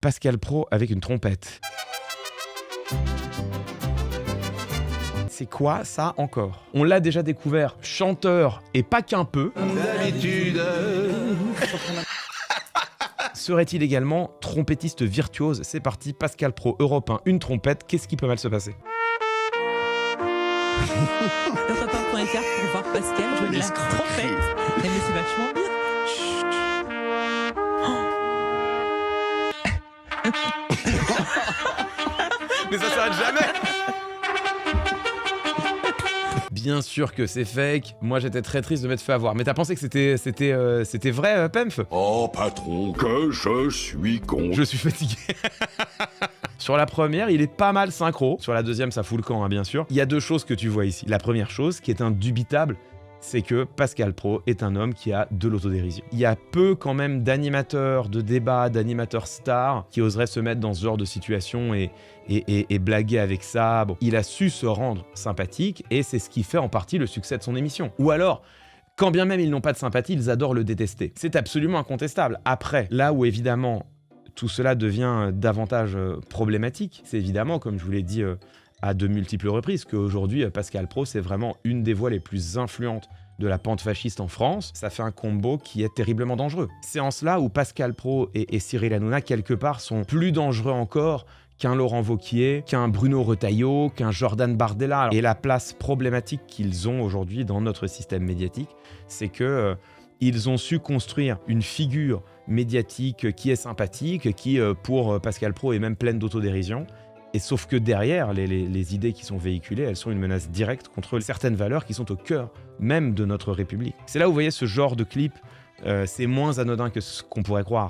Pascal Praud avec une trompette. C'est quoi ça encore? On l'a déjà découvert, chanteur et pas qu'un peu. D'habitude. Serait-il également trompettiste virtuose? C'est parti, Pascal Praud, Europe 1, une trompette, qu'est-ce qui peut mal se passer? Europe1.fr pour voir Pascal jouer de la trompette. Mais c'est vachement bien. Mais ça s'arrête jamais. Bien sûr que c'est fake. Moi, j'étais très triste de m'être fait avoir. Mais t'as pensé que c'était vrai, Pemph? Oh patron, que je suis con. Je suis fatigué. Sur la première, il est pas mal synchro. Sur la deuxième, ça fout le camp, hein, bien sûr. Il y a deux choses que tu vois ici. La première chose, qui est indubitable, c'est que Pascal Praud est un homme qui a de l'autodérision. Il y a peu quand même d'animateurs de débats, d'animateurs stars qui oseraient se mettre dans ce genre de situation et blaguer avec ça. Bon, il a su se rendre sympathique et c'est ce qui fait en partie le succès de son émission. Ou alors, quand bien même ils n'ont pas de sympathie, ils adorent le détester. C'est absolument incontestable. Après, là où évidemment tout cela devient davantage problématique, c'est évidemment, comme je vous l'ai dit à de multiples reprises, qu'aujourd'hui, Pascal Praud, c'est vraiment une des voix les plus influentes de la pente fasciste en France. Ça fait un combo qui est terriblement dangereux. C'est en cela où Pascal Praud et Cyril Hanouna, quelque part, sont plus dangereux encore qu'un Laurent Wauquiez, qu'un Bruno Retailleau, qu'un Jordan Bardella. Et la place problématique qu'ils ont aujourd'hui dans notre système médiatique, c'est que ils ont su construire une figure médiatique qui est sympathique, qui, pour Pascal Praud, est même pleine d'autodérision. Et sauf que derrière, les idées qui sont véhiculées, elles sont une menace directe contre certaines valeurs qui sont au cœur même de notre République. C'est là où vous voyez ce genre de clip, c'est moins anodin que ce qu'on pourrait croire.